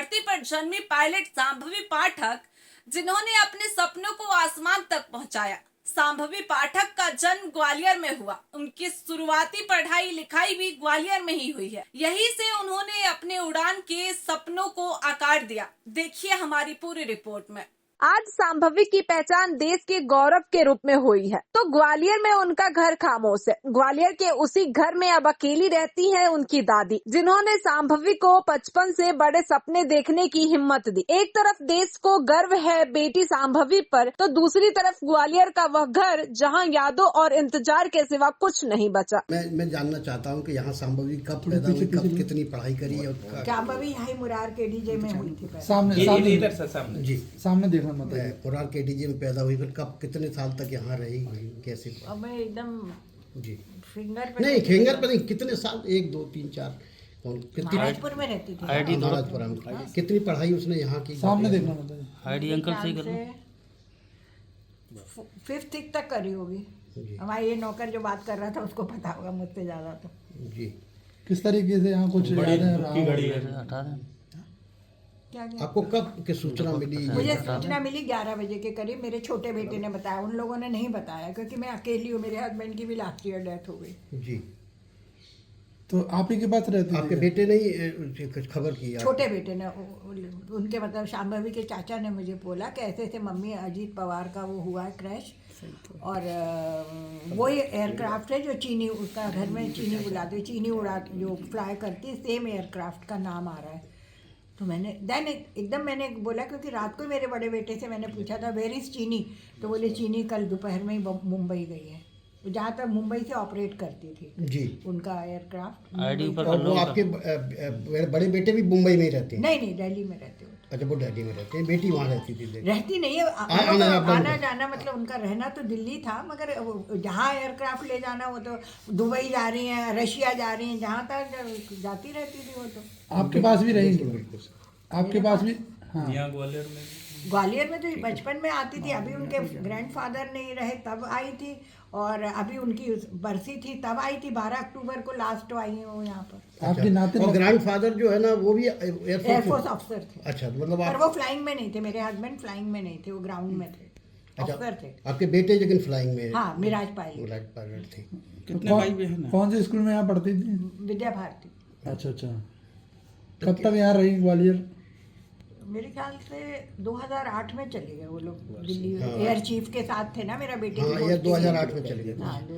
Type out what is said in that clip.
धरती पर जन्मी पायलट शांभवी पाठक, जिन्होंने अपने सपनों को आसमान तक पहुंचाया। शांभवी पाठक का जन्म ग्वालियर में हुआ। उनकी शुरुआती पढ़ाई लिखाई भी ग्वालियर में ही हुई है। यहीं से उन्होंने अपने उड़ान के सपनों को आकार दिया। देखिए हमारी पूरी रिपोर्ट में। आज शांभवी की पहचान देश के गौरव के रूप में हुई है, तो ग्वालियर में उनका घर खामोश है। ग्वालियर के उसी घर में अब अकेली रहती हैं उनकी दादी, जिन्होंने शांभवी को बचपन से बड़े सपने देखने की हिम्मत दी। एक तरफ देश को गर्व है बेटी शांभवी पर, तो दूसरी तरफ ग्वालियर का वह घर जहां यादों और इंतजार के सिवा कुछ नहीं बचा। मैं जानना चाहता हूँ कि यहाँ शांभवी कब पैदा हुई, कब कितनी पढ़ाई करी और शांभवी यहाँ मुरार के डीजे में हुई थी। सामने जी सामने देखना मत। मुरार के डीजे में पैदा हुई, फिर कब कितने साल तक यहाँ रही, कैसे? अब मैं एकदम जी फिंगर पे नहीं, फिंगर पे नहीं, कितने साल, 1 2 3 4 कितनी? महाराजपुर में रहती थी। महाराजपुर में कितनी पढ़ाई उसने यहाँ की? सामने देखना मत। आईडी अंकल सही करो। 5th तक करी होगी। हमारा ये नौकर जो बात कर रहा था उसको पता होगा मुझसे ज्यादा। तो जी किस तरीके से यहाँ कुछ हटा दें। क्या आपको कब की सूचना मिली? मुझे सूचना मिली 11 बजे के करीब। मेरे छोटे बेटे ने बताया, उन लोगों ने नहीं बताया क्योंकि मैं अकेली हूँ। मेरे हस्बैंड की भी लास्ट ईयर डेथ हो गई। जी तो आप ही के पास रहते आपके बेटे ने ही खबर की? छोटे बेटे ने, उनके मतलब शांभवी के चाचा ने मुझे बोला कि ऐसे ऐसे मम्मी अजीत पवार का वो हुआ है क्रैश, और वही एयरक्राफ्ट है जो चीनी, उसका घर में चीनी बुलाते, चीनी उड़ा जो फ्लाई करती, सेम एयरक्राफ्ट का नाम आ रहा है। तो मैंने देन एकदम मैंने बोला, क्योंकि रात को मेरे बड़े बेटे से मैंने पूछा था वेयर इज चीनी, तो बोले चीनी कल दोपहर में ही मुंबई गई है, जहाँ तक मुंबई से ऑपरेट करती थी जी उनका एयरक्राफ्ट। आईडी पर और वो आपके बड़े बेटे भी मुंबई में ही रहते हैं? नहीं दिल्ली में रहते हो। अच्छा, वो दिल्ली में रहते हैं, बेटी वहाँ रहती थी? रहती नहीं है, आना जाना मतलब उनका रहना तो दिल्ली था, मगर जहाँ एयरक्राफ्ट ले जाना वो तो दुबई जा रही हैं, रशिया जा रही हैं, जहाँ तक जाती रहती थी वो। तो आपके पास भी रहेंगे? आपके पास भी? हाँ, ग्वालियर में तो बचपन में आती थी। अभी उनके ग्रैंडफादर नहीं रहे तब आई थी, और अभी उनकी बरसी थी तब आई थी। 12 अक्टूबर को लास्ट आई हूँ यहाँ पर। आपके नाते और ग्रैंडफादर जो है ना वो भी एयरफोर्स ऑफिसर थे। अच्छा, मतलब पर वो फ्लाइंग में नहीं थे, मेरे हस्बैंड फ्लाइंग में नहीं थे, वो ग्राउंड में थे, ऑफिसर थे। आपके बेटे लेकिन फ्लाइंग में? हाँ, मिराज पायलट थे। कितने भाई बहन? कौन से स्कूल में यहाँ पढ़ती थी? विद्या भारती। अच्छा। कब तक यहाँ रही ग्वालियर? मेरे ख्याल से 2008 में चले गए वो लोग दिल्ली। एयर चीफ के साथ थे ना मेरा बेटे। हाँ, ये 2008 में चले गए। हाँ।